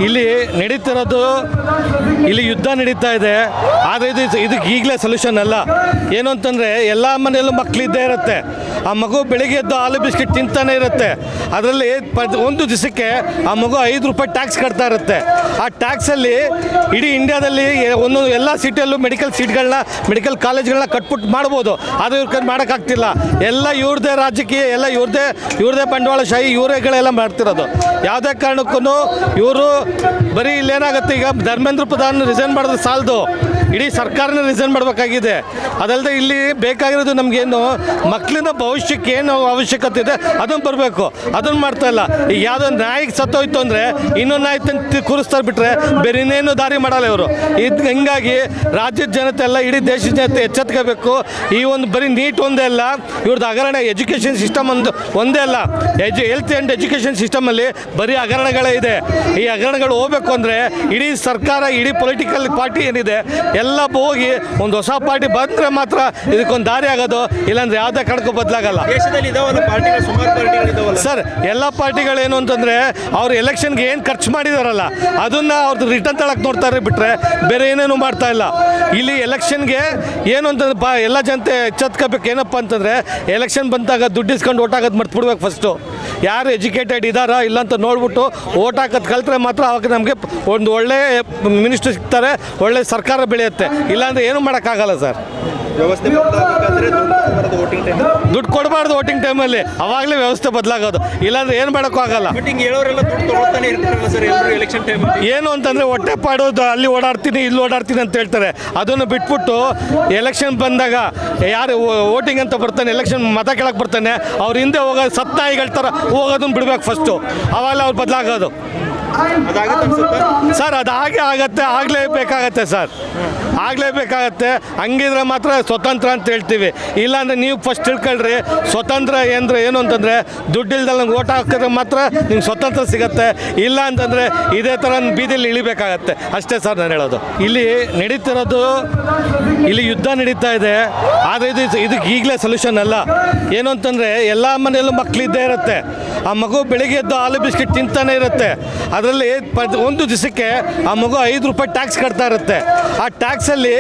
ಇಲ್ಲಿ ನಡೀತಿರೋದು ಇಲ್ಲಿ ಯುದ್ಧ ನಡೀತಾ ಇದೆ. ಆದರೆ ಇದಕ್ಕೆ ಈಗಲೇ ಸೊಲ್ಯೂಷನ್ ಅಲ್ಲ. ಏನು ಅಂತಂದರೆ ಎಲ್ಲ ಮನೆಯಲ್ಲೂ ಮಕ್ಕಳಿದ್ದೇ ಇರುತ್ತೆ. ಆ ಮಗು ಬೆಳಿಗ್ಗೆ ಎದ್ದು ಹಾಲು ಬಿಸ್ಕೆಟ್ ತಿಂತಾನೆ ಇರುತ್ತೆ. ಅದರಲ್ಲಿ ಒಂದು ದಿವಸಕ್ಕೆ ಆ ಮಗು 5 ರೂಪಾಯಿ ಟ್ಯಾಕ್ಸ್ ಕಟ್ತಾ ಇರುತ್ತೆ. ಆ ಟ್ಯಾಕ್ಸಲ್ಲಿ ಇಡೀ ಇಂಡಿಯಾದಲ್ಲಿ ಒಂದೊಂದು ಎಲ್ಲ ಸಿಟಿಯಲ್ಲೂ ಮೆಡಿಕಲ್ ಕಾಲೇಜ್ಗಳನ್ನ ಕಟ್ಬಿಟ್ಟು ಮಾಡ್ಬೋದು. ಅದು ಇವ್ರ ಮಾಡೋಕ್ಕಾಗ್ತಿಲ್ಲ. ಎಲ್ಲ ಇವ್ರದ್ದೇ ರಾಜಕೀಯ, ಎಲ್ಲ ಇವ್ರದ್ದೇ ಬಂಡವಾಳಶಾಹಿ, ಇವರೇಗಳೆಲ್ಲ ಮಾಡ್ತಿರೋದು. ಯಾವುದೇ ಕಾರಣಕ್ಕೂ ಇವರು ಬರೀ ಇಲ್ಲೇನಾಗುತ್ತೆ, ಈಗ ಧರ್ಮೇಂದ್ರ ಪ್ರಧಾನ್ ರಿಸೈನ್ ಮಾಡಿದ್ರೆ ಸಾಲದು, ಇಡೀ ಸರ್ಕಾರನೇ ರಿಸೈನ್ ಮಾಡಬೇಕಾಗಿದೆ. ಅದಲ್ಲದೆ ಇಲ್ಲಿ ಬೇಕಾಗಿರೋದು ನಮಗೇನು ಮಕ್ಕಳಿನ ಭವಿಷ್ಯಕ್ಕೆ ಏನು ಅವಶ್ಯಕತೆ ಇದೆ ಅದನ್ನು ಬರಬೇಕು. ಅದನ್ನು ಮಾಡ್ತಾ ಇಲ್ಲ. ಈಗ ಯಾವುದೋ ನಾಯಿಗೆ ಸತ್ತೋಯ್ತು ಅಂದರೆ ಇನ್ನೊಂದು ನಾಯಿ ತಂದು ಕೂರಿಸ್ತಾರೆ ಬಿಟ್ಟರೆ ಬೇರೆ ಇನ್ನೇನು ದಾರಿ ಮಾಡಲ್ಲ ಇವರು. ಹಿಂಗಾಗಿ ರಾಜ್ಯದ ಜನತೆ ಎಲ್ಲ, ಇಡೀ ದೇಶದ ಜನತೆ ಎಚ್ಚೆತ್ಕೋಬೇಕು. ಈ ಒಂದು ಬರೀ ನೀಟ್ ಒಂದೇ ಅಲ್ಲ, ಇವ್ರದ್ದು ಹಗರಣ ಎಜುಕೇಷನ್ ಸಿಸ್ಟಮ್ ಒಂದೇ ಅಲ್ಲ. ಹೆಲ್ತ್ ಆ್ಯಂಡ್ ಎಜುಕೇಷನ್ ಸಿಸ್ಟಮಲ್ಲಿ ಬರೀ ಹಗರಣಗಳೇ ಇದೆ. ಈ ಹಗರಣಗಳು ಹೋಗಬೇಕು ಅಂದರೆ ಇಡೀ ಸರ್ಕಾರ, ಇಡೀ ಪೊಲಿಟಿಕಲ್ ಪಾರ್ಟಿ ಏನಿದೆ ಎಲ್ಲ ಹೋಗಿ ಒಂದು ಹೊಸ ಪಾರ್ಟಿ ಬಂದರೆ ಮಾತ್ರ ಇದಕ್ಕೊಂದು ದಾರಿ ಆಗೋದು. ಇಲ್ಲಾಂದ್ರೆ ಯಾವುದೇ ಕಣಕ್ಕೂ ಬದಲಾಗಲ್ಲ. ದೇಶದಲ್ಲಿ ಇದಾವಲ್ಲ ಪಾರ್ಟಿಗಳು, ಸುಮಾರು ಪಾರ್ಟಿಗಳು ಇದಾವಲ್ಲ ಸರ್. ಎಲ್ಲ ಪಾರ್ಟಿಗಳೇನು ಅಂತಂದರೆ ಅವ್ರು ಎಲೆಕ್ಷನ್ಗೆ ಏನು ಖರ್ಚು ಮಾಡಿದಾರಲ್ಲ ಅದನ್ನು ಅವ್ರದ್ದು ರಿಟರ್ನ್ ತಳಕ್ಕೆ ನೋಡ್ತಾರೆ ಬಿಟ್ಟರೆ ಬೇರೆ ಏನೇನು ಮಾಡ್ತಾ ಇಲ್ಲ. ಇಲ್ಲಿ ಎಲೆಕ್ಷನ್ಗೆ ಏನು ಅಂತಂದ್ರೆ ಎಲ್ಲ ಜನತೆ ಎಚ್ಚೆತ್ಕೋಬೇಕು. ಏನಪ್ಪ ಅಂತಂದರೆ ಎಲೆಕ್ಷನ್ ಬಂದಾಗ ದುಡ್ಡು ಇಸ್ಕೊಂಡು ಓಟ್ ಹಾಕೋದು ಮರ್ತ್ಬಿಡ್ಬೇಕು. ಫಸ್ಟು ಯಾರು ಎಜುಕೇಟೆಡ್ ಇದ್ದಾರಾ ಇಲ್ಲ ಅಂತ ನೋಡ್ಬಿಟ್ಟು ಓಟ್ ಹಾಕೋದು ಕಲ್ತ್ರೆ ಮಾತ್ರ ಅವಾಗ ನಮಗೆ ಒಂದು ಒಳ್ಳೆ ಮಿನಿಸ್ಟ್ರು ಸಿಗ್ತಾರೆ, ಒಳ್ಳೆ ಸರ್ಕಾರ ಬೆಳೆಯುತ್ತೆ. ಇಲ್ಲಾಂದರೆ ಏನು ಮಾಡೋಕ್ಕಾಗಲ್ಲ ಸರ್. ವ್ಯವಸ್ಥೆ ದುಡ್ಡು ಕೊಡಬಾರ್ದು ವೋಟಿಂಗ್ ಟೈಮಲ್ಲಿ, ಅವಾಗಲೇ ವ್ಯವಸ್ಥೆ ಬದಲಾಗೋದು. ಇಲ್ಲಾಂದ್ರೆ ಏನು ಮಾಡೋಕ್ಕೂ ಆಗಲ್ಲ. ಏನು ಅಂತಂದರೆ ಹೊಟ್ಟೆ ಪಾಡೋದು, ಅಲ್ಲಿ ಓಡಾಡ್ತೀನಿ ಇಲ್ಲಿ ಓಡಾಡ್ತೀನಿ ಅಂತ ಹೇಳ್ತಾರೆ. ಅದನ್ನು ಬಿಟ್ಬಿಟ್ಟು ಎಲೆಕ್ಷನ್ ಬಂದಾಗ ಯಾರು ವೋಟಿಂಗ್ ಅಂತ ಬರ್ತಾನೆ, ಎಲೆಕ್ಷನ್ ಮತ ಕೇಳಕ್ಕೆ ಬರ್ತಾನೆ, ಅವ್ರ ಹಿಂದೆ ಹೋಗೋದು ಸತ್ತಾಯಿಗಳ ಥರ ಹೋಗೋದನ್ನು ಬಿಡ್ಬೇಕು ಫಸ್ಟು. ಅವಾಗಲೇ ಅವ್ರು ಬದಲಾಗೋದು ಸರ್. ಅದು ಹಾಗೆ ಆಗತ್ತೆ, ಆಗಲೇಬೇಕಾಗತ್ತೆ ಸರ್, ಆಗಲೇಬೇಕಾಗತ್ತೆ. ಹಂಗಿದ್ರೆ ಮಾತ್ರ ಸ್ವತಂತ್ರ ಅಂತ ಹೇಳ್ತೀವಿ. ಇಲ್ಲಾಂದರೆ ನೀವು ಫಸ್ಟ್ ತಿಳ್ಕೊಳ್ರಿ, ಸ್ವತಂತ್ರ ಏನು ಅಂತಂದರೆ ದುಡ್ಡಿಲ್ದಲ್ಲಿ ನಂಗೆ ಓಟ್ ಹಾಕಿದ್ರೆ ಮಾತ್ರ ನಿಮ್ಗೆ ಸ್ವತಂತ್ರ ಸಿಗುತ್ತೆ. ಇಲ್ಲ ಅಂತಂದರೆ ಇದೇ ಥರ ಬೀದಿಲಿ ಇಳಿಬೇಕಾಗತ್ತೆ ಅಷ್ಟೇ ಸರ್ ನಾನು ಹೇಳೋದು. ಇಲ್ಲಿ ನಡೀತಿರೋದು ಇಲ್ಲಿ ಯುದ್ಧ ನಡೀತಾ ಇದೆ. ಆದರೆ ಇದಕ್ಕೆ ಈಗಲೇ ಸೊಲ್ಯೂಷನ್ ಅಲ್ಲ. ಏನು ಅಂತಂದರೆ ಎಲ್ಲ ಮನೆಯಲ್ಲೂ ಮಕ್ಕಳಿದ್ದೇ ಇರುತ್ತೆ. ಆ ಮಗು ಬೆಳಿಗ್ಗೆ ಎದ್ದು ಹಾಲು ಬಿಸ್ಕೆಟ್ ತಿಂತಾನೆ ಇರುತ್ತೆ. ಅದರಲ್ಲಿ ಒಂದು ದಿವಸಕ್ಕೆ ಆ ಮಗು 5 ರೂಪಾಯಿ ಟ್ಯಾಕ್ಸ್ ಕಟ್ತಾ ಇರುತ್ತೆ. ಆ ಟ್ಯಾಕ್ಸಲ್ಲಿ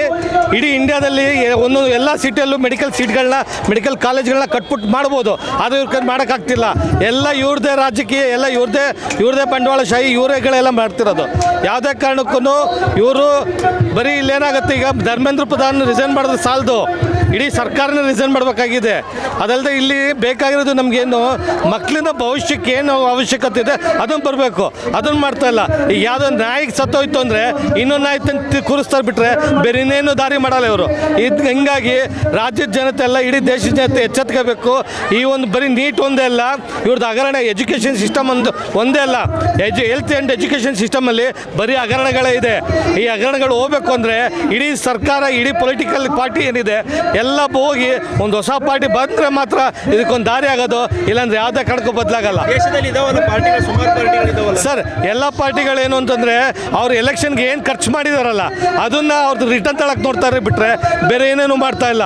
ಇಡೀ ಇಂಡಿಯಾದಲ್ಲಿ ಒಂದೊಂದು ಎಲ್ಲ ಸಿಟಿಯಲ್ಲೂ ಮೆಡಿಕಲ್ ಕಾಲೇಜ್ಗಳನ್ನ ಕಟ್ಬಿಟ್ಟು ಮಾಡ್ಬೋದು. ಅದು ಇವ್ರ ಮಾಡೋಕ್ಕಾಗ್ತಿಲ್ಲ. ಎಲ್ಲ ಇವ್ರದ್ದೇ ರಾಜಕೀಯ, ಎಲ್ಲ ಇವ್ರದ್ದೇ ಬಂಡವಾಳಶಾಹಿ, ಇವರೇಗಳೆಲ್ಲ ಮಾಡ್ತಿರೋದು. ಯಾವುದೇ ಕಾರಣಕ್ಕೂ ಇವರು ಬರೀ ಇಲ್ಲೇನಾಗುತ್ತೆ, ಈಗ ಧರ್ಮೇಂದ್ರ ಪ್ರಧಾನ್ ರಿಸೈನ್ ಮಾಡಿದ್ರೆ ಸಾಲದು, ಇಡೀ ಸರ್ಕಾರನೇ ರಿಸೈನ್ ಮಾಡಬೇಕಾಗಿದೆ. ಅದಲ್ಲದೆ ಇಲ್ಲಿ ಬೇಕಾಗಿರೋದು ನಮಗೇನು ಮಕ್ಕಳಿನ ಭವಿಷ್ಯಕ್ಕೆ ಏನು ಅವಶ್ಯಕತೆ ಇದೆ ಅದನ್ನು ಬರಬೇಕು. ಅದನ್ನು ಮಾಡ್ತಾ ಇಲ್ಲ. ಈಗ ಯಾವುದೋ ನಾಯಿಗೆ ಸತ್ತೋಯ್ತು ಅಂದರೆ ಇನ್ನೊಂದು ನಾಯಿ ತಂದು ಕೂರಿಸ್ತಾರೆ ಬಿಟ್ಟರೆ ಬೇರೆ ಇನ್ನೇನು ದಾರಿ ಮಾಡಲ್ಲ ಇವರು. ಹಿಂಗಾಗಿ ರಾಜ್ಯದ ಜನತೆ ಎಲ್ಲ, ಇಡೀ ದೇಶದ ಜನತೆ ಎಚ್ಚೆತ್ಕೋಬೇಕು. ಈ ಒಂದು ಬರೀ ನೀಟ್ ಒಂದೇ ಅಲ್ಲ, ಇವ್ರದ್ದು ಹಗರಣ ಎಜುಕೇಷನ್ ಸಿಸ್ಟಮ್ ಒಂದೇ ಅಲ್ಲ. ಹೆಲ್ತ್ ಆ್ಯಂಡ್ ಎಜುಕೇಷನ್ ಸಿಸ್ಟಮಲ್ಲಿ ಬರೀ ಹಗರಣಗಳೇ ಇದೆ. ಈ ಹಗರಣಗಳು ಹೋಗಬೇಕು ಅಂದರೆ ಇಡೀ ಸರ್ಕಾರ, ಇಡೀ ಪೊಲಿಟಿಕಲ್ ಪಾರ್ಟಿ ಏನಿದೆ ಎಲ್ಲ ಹೋಗಿ ಒಂದು ಹೊಸ ಪಾರ್ಟಿ ಬಂದರೆ ಮಾತ್ರ ಇದಕ್ಕೊಂದು ದಾರಿ ಆಗೋದು. ಇಲ್ಲಾಂದ್ರೆ ಯಾವುದೇ ಕಣಕ್ಕೂ ಬದಲಾಗಲ್ಲ. ದೇಶದಲ್ಲಿ ಇದಾವಲ್ಲ ಪಾರ್ಟಿಗಳು, ಸುಮಾರು ಪಾರ್ಟಿಗಳು ಇದಾವಲ್ಲ ಸರ್. ಎಲ್ಲ ಪಾರ್ಟಿಗಳೇನು ಅಂತಂದರೆ ಅವ್ರು ಎಲೆಕ್ಷನ್ಗೆ ಏನು ಖರ್ಚು ಮಾಡಿದಾರಲ್ಲ ಅದನ್ನು ಅವ್ರದ್ದು ರಿಟರ್ನ್ ತಳಕ್ಕೆ ನೋಡ್ತಾರೆ ಬಿಟ್ಟರೆ ಬೇರೆ ಏನೇನು ಮಾಡ್ತಾ ಇಲ್ಲ.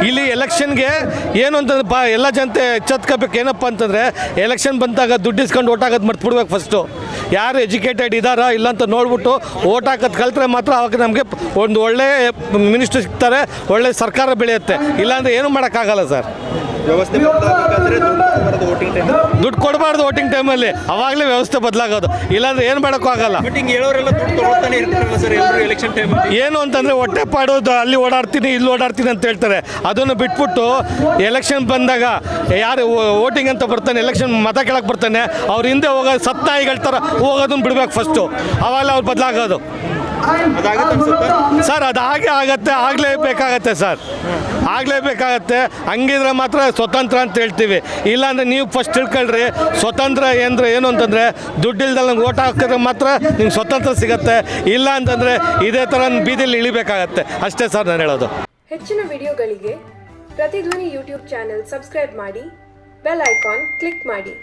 ಇಲ್ಲಿ ಎಲೆಕ್ಷನ್ಗೆ ಏನು ಅಂತಂದ್ರೆ ಎಲ್ಲ ಜನತೆ ಎಚ್ಚೆತ್ಕೋಬೇಕು. ಏನಪ್ಪ ಅಂತಂದರೆ ಎಲೆಕ್ಷನ್ ಬಂದಾಗ ದುಡ್ಡು ಇಸ್ಕೊಂಡು ಓಟ್ ಹಾಕೋದು ಮರ್ತ್ಬಿಡ್ಬೇಕು. ಫಸ್ಟು ಯಾರು ಎಜುಕೇಟೆಡ್ ಇದ್ದಾರಾ ಇಲ್ಲ ಅಂತ ನೋಡ್ಬಿಟ್ಟು ಓಟ್ ಹಾಕೋದು ಕಲ್ತ್ರೆ ಮಾತ್ರ ಅವಾಗ ನಮಗೆ ಒಂದು ಒಳ್ಳೆ ಮಿನಿಸ್ಟ್ರು ಸಿಗ್ತಾರೆ, ಒಳ್ಳೆ ಸರ್ಕಾರ ಬೆಳೆಯುತ್ತೆ. ಇಲ್ಲಾಂದರೆ ಏನು ಮಾಡೋಕ್ಕಾಗಲ್ಲ ಸರ್. ವ್ಯವಸ್ಥೆ ದುಡ್ಡು ಕೊಡಬಾರ್ದು ವೋಟಿಂಗ್ ಟೈಮಲ್ಲಿ, ಅವಾಗಲೇ ವ್ಯವಸ್ಥೆ ಬದಲಾಗೋದು. ಇಲ್ಲಾಂದ್ರೆ ಏನು ಮಾಡೋಕ್ಕೂ ಆಗಲ್ಲ. ಏನು ಅಂತಂದರೆ ಹೊಟ್ಟೆ ಪಾಡೋದು, ಅಲ್ಲಿ ಓಡಾಡ್ತೀನಿ ಇಲ್ಲಿ ಓಡಾಡ್ತೀನಿ ಅಂತ ಹೇಳ್ತಾರೆ. ಅದನ್ನು ಬಿಟ್ಬಿಟ್ಟು ಎಲೆಕ್ಷನ್ ಬಂದಾಗ ಯಾರು ವೋಟಿಂಗ್ ಅಂತ ಬರ್ತಾನೆ, ಎಲೆಕ್ಷನ್ ಮತ ಕೇಳಕ್ಕೆ ಬರ್ತಾನೆ, ಅವ್ರ ಹಿಂದೆ ಹೋಗೋದು ಸತ್ತಾಯಿಗಳ ಥರ ಹೋಗೋದನ್ನು ಬಿಡ್ಬೇಕು ಫಸ್ಟು. ಅವಾಗಲೇ ಅವ್ರು ಬದಲಾಗೋದು ಸರ್. ಅದು ಹಾಗೆ ಆಗತ್ತೆ, ಆಗಲೇಬೇಕಾಗತ್ತೆ ಸರ್, ಆಗಲೇಬೇಕಾಗತ್ತೆ. ಹಂಗಿದ್ರೆ ಮಾತ್ರ ಸ್ವತಂತ್ರ ಅಂತ ಹೇಳ್ತೀವಿ. ಇಲ್ಲಾಂದರೆ ನೀವು ಫಸ್ಟ್ ತಿಳ್ಕೊಳ್ರಿ, ಸ್ವತಂತ್ರ ಏನು ಅಂತಂದರೆ ದುಡ್ಡಿಲ್ದಲ್ಲಿ ನಂಗೆ ಓಟ್ ಹಾಕಿದ್ರೆ ಮಾತ್ರ ನಿಮ್ಗೆ ಸ್ವತಂತ್ರ ಸಿಗುತ್ತೆ. ಇಲ್ಲ ಅಂತಂದರೆ ಇದೇ ಥರ ಬೀದಿಲಿ ಇಳಿಬೇಕಾಗತ್ತೆ ಅಷ್ಟೇ ಸರ್ ನಾನು ಹೇಳೋದು. ಹೆಚ್ಚಿನ ವಿಡಿಯೋಗಳಿಗೆ ಪ್ರತಿಧ್ವನಿ ಯೂಟ್ಯೂಬ್ ಚಾನೆಲ್ ಸಬ್ಸ್ಕ್ರೈಬ್ ಮಾಡಿ, ಬೆಲ್ ಐಕಾನ್ ಕ್ಲಿಕ್ ಮಾಡಿ.